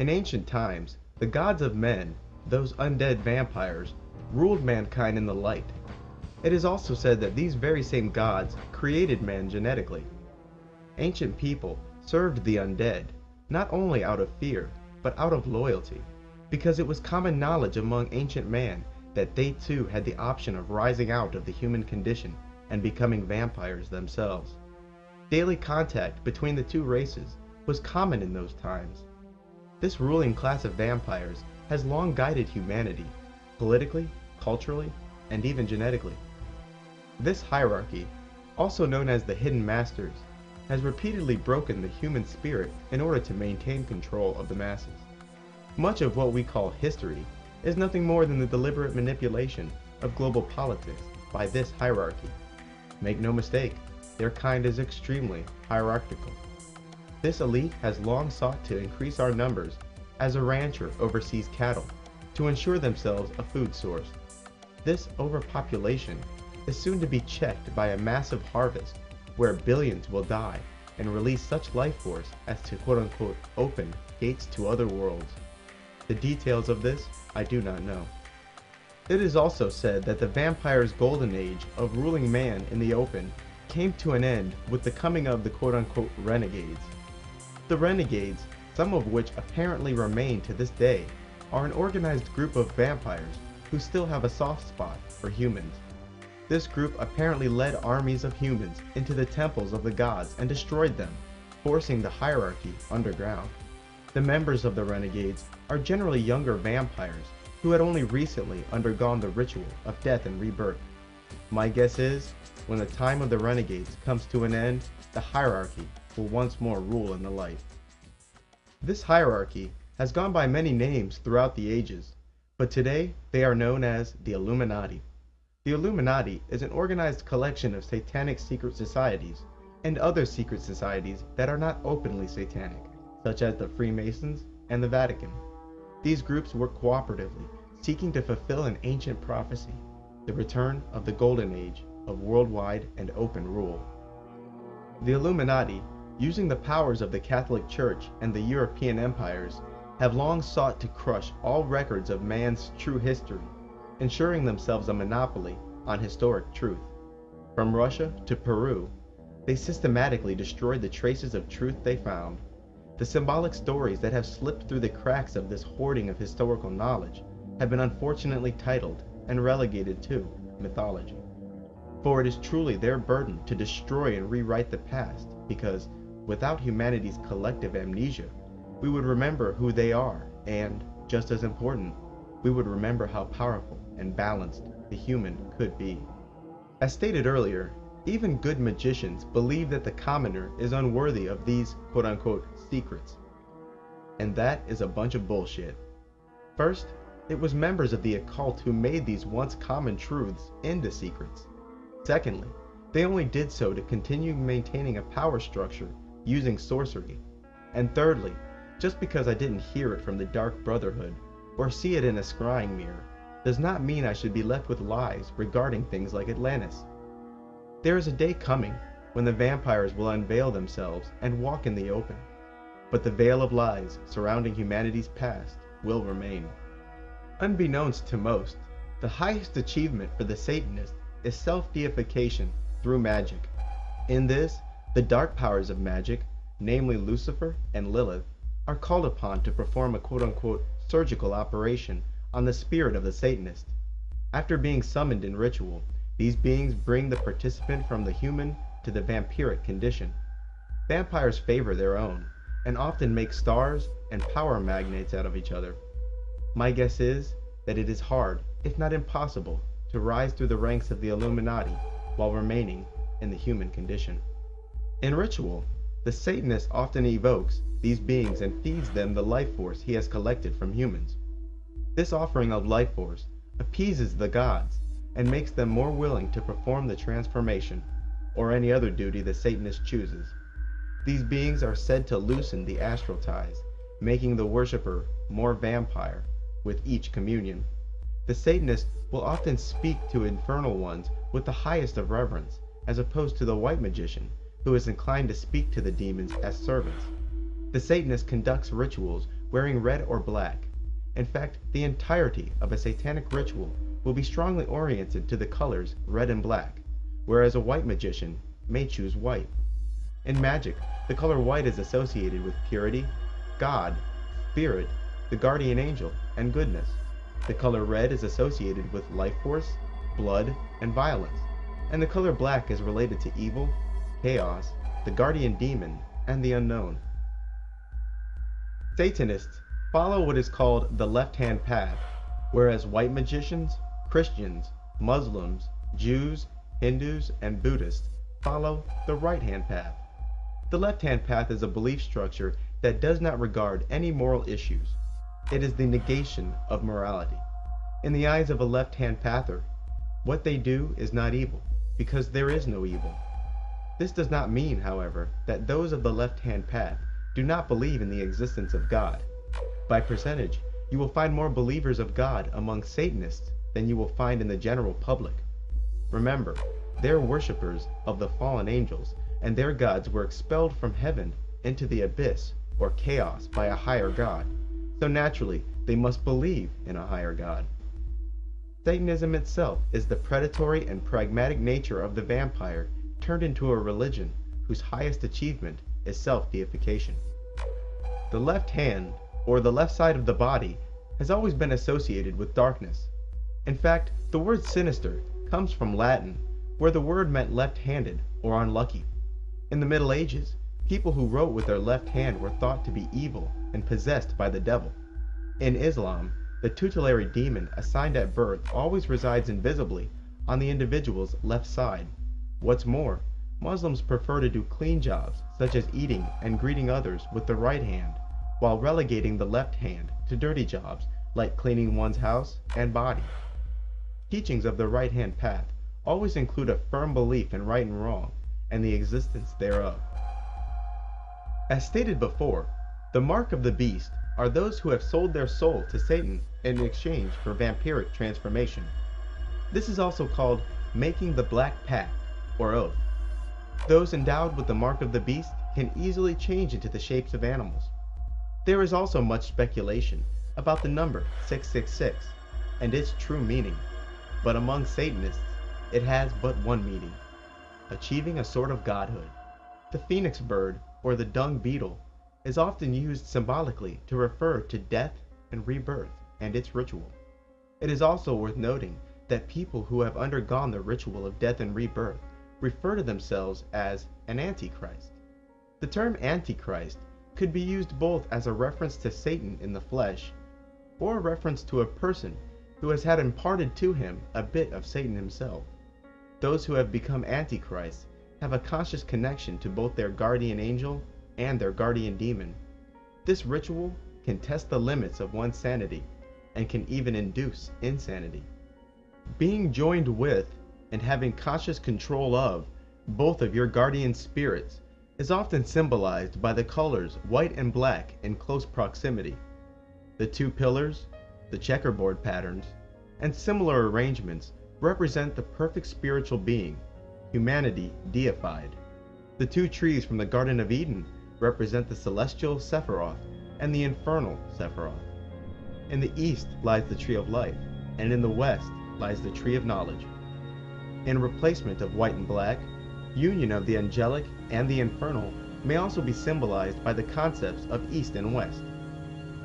In ancient times, the gods of men, those undead vampires, ruled mankind in the light. It is also said that these very same gods created man genetically. Ancient people served the undead, not only out of fear, but out of loyalty, because it was common knowledge among ancient man that they too had the option of rising out of the human condition and becoming vampires themselves. Daily contact between the two races was common in those times. This ruling class of vampires has long guided humanity, politically, culturally, and even genetically. This hierarchy, also known as the Hidden Masters, has repeatedly broken the human spirit in order to maintain control of the masses. Much of what we call history is nothing more than the deliberate manipulation of global politics by this hierarchy. Make no mistake, their kind is extremely hierarchical. This elite has long sought to increase our numbers as a rancher oversees cattle to ensure themselves a food source. This overpopulation is soon to be checked by a massive harvest where billions will die and release such life force as to quote-unquote open gates to other worlds. The details of this I do not know. It is also said that the vampire's golden age of ruling man in the open came to an end with the coming of the quote-unquote renegades. The renegades, some of which apparently remain to this day, are an organized group of vampires who still have a soft spot for humans. This group apparently led armies of humans into the temples of the gods and destroyed them, forcing the hierarchy underground. The members of the renegades are generally younger vampires who had only recently undergone the ritual of death and rebirth. My guess is, when the time of the renegades comes to an end, the hierarchy will once more rule in the light. This hierarchy has gone by many names throughout the ages, but today they are known as the Illuminati. The Illuminati is an organized collection of satanic secret societies and other secret societies that are not openly satanic, such as the Freemasons and the Vatican. These groups work cooperatively, seeking to fulfill an ancient prophecy, the return of the Golden Age of worldwide and open rule. The Illuminati, using the powers of the Catholic Church and the European empires, have long sought to crush all records of man's true history, ensuring themselves a monopoly on historic truth. From Russia to Peru, they systematically destroyed the traces of truth they found. The symbolic stories that have slipped through the cracks of this hoarding of historical knowledge have been unfortunately titled and relegated to mythology. For it is truly their burden to destroy and rewrite the past, because without humanity's collective amnesia, we would remember who they are, and, just as important, we would remember how powerful and balanced the human could be. As stated earlier, even good magicians believe that the commoner is unworthy of these quote-unquote secrets. And that is a bunch of bullshit. First, it was members of the occult who made these once common truths into secrets. Secondly, they only did so to continue maintaining a power structure using sorcery. And thirdly, just because I didn't hear it from the Dark Brotherhood or see it in a scrying mirror does not mean I should be left with lies regarding things like Atlantis. There is a day coming when the vampires will unveil themselves and walk in the open, but the veil of lies surrounding humanity's past will remain. Unbeknownst to most, the highest achievement for the Satanist is self-deification through magic. In this, the dark powers of magic, namely Lucifer and Lilith, are called upon to perform a quote-unquote surgical operation on the spirit of the Satanist. After being summoned in ritual, these beings bring the participant from the human to the vampiric condition. Vampires favor their own, and often make stars and power magnates out of each other. My guess is that it is hard, if not impossible, to rise through the ranks of the Illuminati while remaining in the human condition. In ritual, the Satanist often evokes these beings and feeds them the life force he has collected from humans. This offering of life force appeases the gods and makes them more willing to perform the transformation or any other duty the Satanist chooses. These beings are said to loosen the astral ties, making the worshipper more vampire with each communion. The Satanist will often speak to infernal ones with the highest of reverence, as opposed to the white magician, who is inclined to speak to the demons as servants. The Satanist conducts rituals wearing red or black. In fact, the entirety of a satanic ritual will be strongly oriented to the colors red and black, whereas a white magician may choose white. In magic, the color white is associated with purity, God, spirit, the guardian angel, and goodness. The color red is associated with life force, blood, and violence, and the color black is related to evil, chaos, the guardian demon, and the unknown. Satanists follow what is called the left-hand path, whereas white magicians, Christians, Muslims, Jews, Hindus, and Buddhists follow the right-hand path. The left-hand path is a belief structure that does not regard any moral issues. It is the negation of morality. In the eyes of a left-hand pather, what they do is not evil, because there is no evil. This does not mean, however, that those of the left-hand path do not believe in the existence of God. By percentage, you will find more believers of God among Satanists than you will find in the general public. Remember, they are worshippers of the fallen angels, and their gods were expelled from heaven into the abyss or chaos by a higher god, so naturally they must believe in a higher god. Satanism itself is the predatory and pragmatic nature of the vampire turned into a religion whose highest achievement is self-deification. The left hand, or the left side of the body, has always been associated with darkness. In fact, the word sinister comes from Latin, where the word meant left-handed or unlucky. In the Middle Ages, people who wrote with their left hand were thought to be evil and possessed by the devil. In Islam, the tutelary demon assigned at birth always resides invisibly on the individual's left side. What's more, Muslims prefer to do clean jobs such as eating and greeting others with the right hand, while relegating the left hand to dirty jobs like cleaning one's house and body. Teachings of the right-hand path always include a firm belief in right and wrong and the existence thereof. As stated before, the mark of the beast are those who have sold their soul to Satan in exchange for vampiric transformation. This is also called making the black pact or oath. Those endowed with the mark of the beast can easily change into the shapes of animals. There is also much speculation about the number 666 and its true meaning, but among Satanists it has but one meaning: achieving a sort of godhood. The phoenix bird, or the dung beetle, is often used symbolically to refer to death and rebirth and its ritual. It is also worth noting that people who have undergone the ritual of death and rebirth refer to themselves as an antichrist. The term antichrist could be used both as a reference to Satan in the flesh, or a reference to a person who has had imparted to him a bit of Satan himself. Those who have become antichrists have a conscious connection to both their guardian angel and their guardian demon. This ritual can test the limits of one's sanity and can even induce insanity. Being joined with and having conscious control of both of your guardian spirits is often symbolized by the colors white and black in close proximity. The two pillars, the checkerboard patterns, and similar arrangements represent the perfect spiritual being, humanity deified. The two trees from the Garden of Eden represent the celestial Sephiroth and the infernal Sephiroth. In the east lies the tree of life, and in the west lies the tree of knowledge. In replacement of white and black, union of the angelic and the infernal may also be symbolized by the concepts of east and west.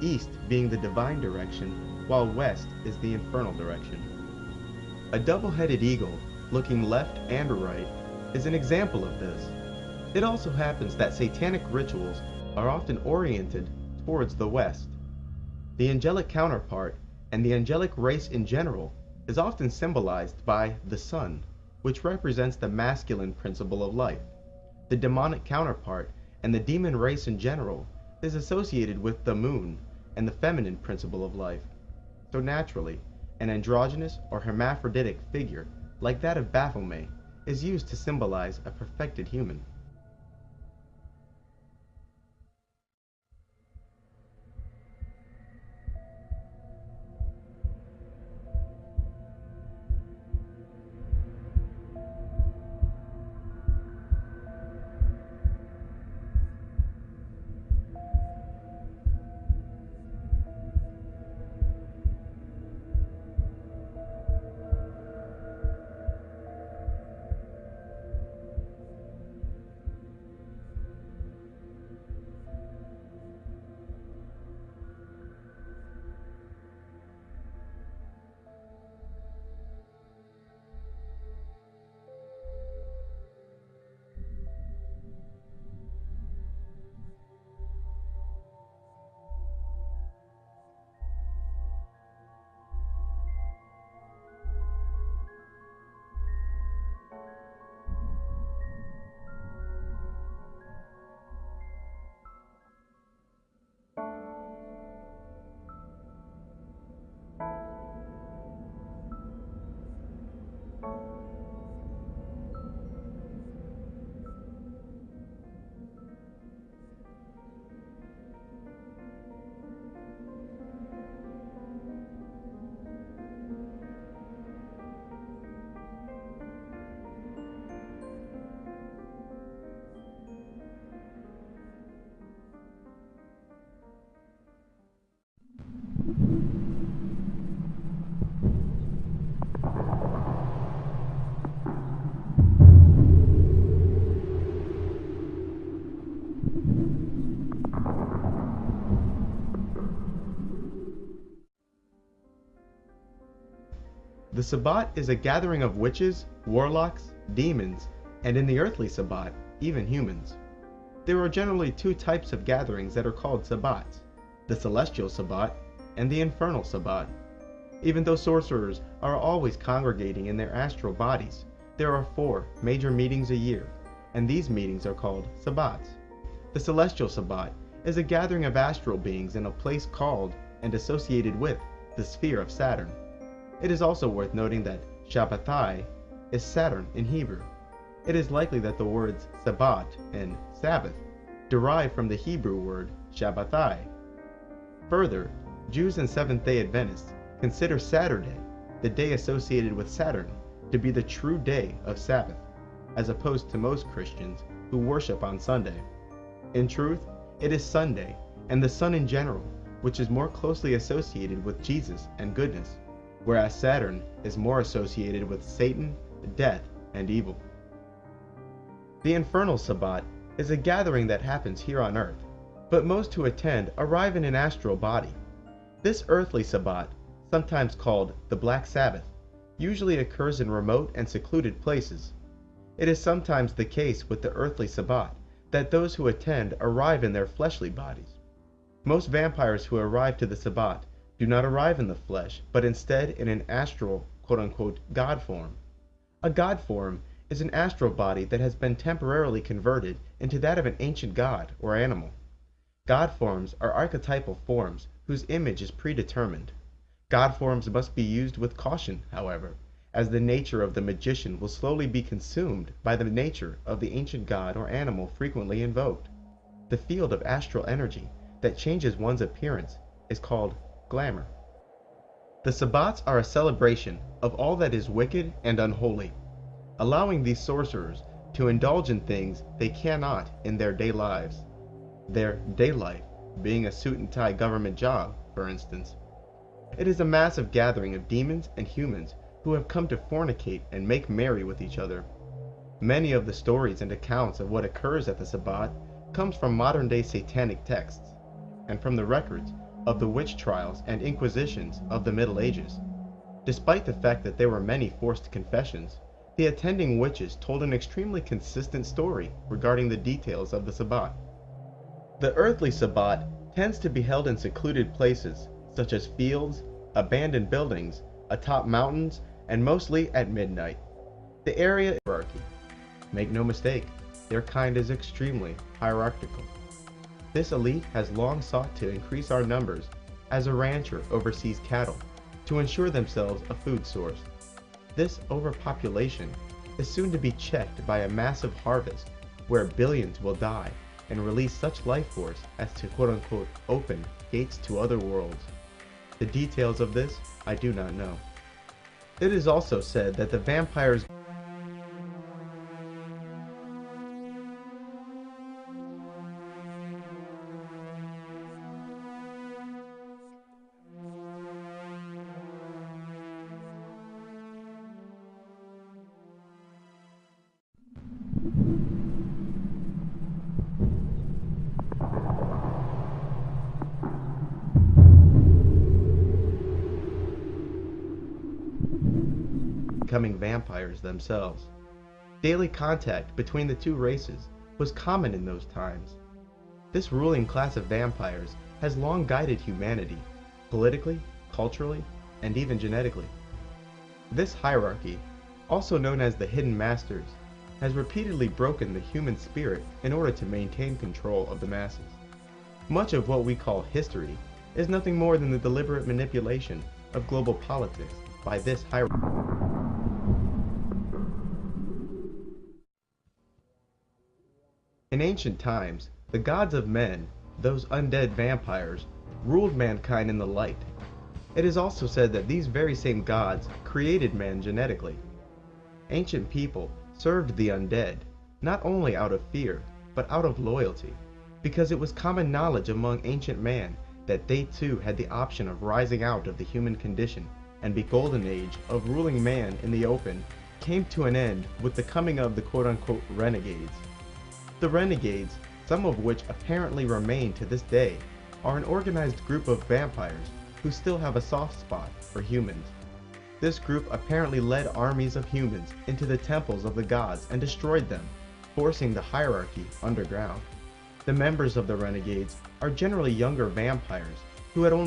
East being the divine direction, while west is the infernal direction. A double-headed eagle, looking left and right, is an example of this. It also happens that satanic rituals are often oriented towards the west. The angelic counterpart, and the angelic race in general, is often symbolized by the sun, which represents the masculine principle of life. The demonic counterpart, and the demon race in general, is associated with the moon and the feminine principle of life. So naturally, an androgynous or hermaphroditic figure, like that of Baphomet, is used to symbolize a perfected human. The Sabbat is a gathering of witches, warlocks, demons, and in the earthly Sabbat, even humans. There are generally two types of gatherings that are called Sabbats: the celestial Sabbat and the infernal Sabbat. Even though sorcerers are always congregating in their astral bodies, there are 4 major meetings a year, and these meetings are called Sabbats. The celestial Sabbat is a gathering of astral beings in a place called and associated with the sphere of Saturn. It is also worth noting that Shabbatai is Saturn in Hebrew. It is likely that the words Sabbat and Sabbath derive from the Hebrew word Shabbatai. Further, Jews and Seventh-day Adventists consider Saturday, the day associated with Saturn, to be the true day of Sabbath, as opposed to most Christians who worship on Sunday. In truth, it is Sunday, and the sun in general, which is more closely associated with Jesus and goodness, whereas Saturn is more associated with Satan, death, and evil. The infernal Sabbat is a gathering that happens here on earth, but most who attend arrive in an astral body. This earthly Sabbat, sometimes called the Black Sabbath, usually occurs in remote and secluded places. It is sometimes the case with the earthly Sabbat that those who attend arrive in their fleshly bodies. Most vampires who arrive to the Sabbat do not arrive in the flesh, but instead in an astral, quote-unquote, God form. A God form is an astral body that has been temporarily converted into that of an ancient god or animal. God forms are archetypal forms whose image is predetermined. God forms must be used with caution, however, as the nature of the magician will slowly be consumed by the nature of the ancient god or animal frequently invoked. The field of astral energy that changes one's appearance is called glamour. The Sabbats are a celebration of all that is wicked and unholy, allowing these sorcerers to indulge in things they cannot in their day lives. Their day life being a suit and tie government job, for instance. It is a massive gathering of demons and humans who have come to fornicate and make merry with each other. Many of the stories and accounts of what occurs at the Sabbat comes from modern-day satanic texts, and from the records of the witch trials and inquisitions of the Middle Ages. Despite the fact that there were many forced confessions, the attending witches told an extremely consistent story regarding the details of the Sabbat. The earthly Sabbat tends to be held in secluded places, such as fields, abandoned buildings, atop mountains, and mostly at midnight. The area is hierarchy. Make no mistake, their kind is extremely hierarchical. This elite has long sought to increase our numbers as a rancher oversees cattle to ensure themselves a food source. This overpopulation is soon to be checked by a massive harvest where billions will die and release such life force as to quote-unquote open gates to other worlds. The details of this I do not know. It is also said that the vampires becoming vampires themselves. Daily contact between the two races was common in those times. This ruling class of vampires has long guided humanity, politically, culturally, and even genetically. This hierarchy, also known as the Hidden Masters, has repeatedly broken the human spirit in order to maintain control of the masses. Much of what we call history is nothing more than the deliberate manipulation of global politics by this hierarchy. In ancient times, the gods of men, those undead vampires, ruled mankind in the light. It is also said that these very same gods created man genetically. Ancient people served the undead, not only out of fear, but out of loyalty, because it was common knowledge among ancient man that they too had the option of rising out of the human condition, and the golden age of ruling man in the open came to an end with the coming of the quote-unquote renegades. The renegades, some of which apparently remain to this day, are an organized group of vampires who still have a soft spot for humans. This group apparently led armies of humans into the temples of the gods and destroyed them, forcing the hierarchy underground. The members of the renegades are generally younger vampires who had only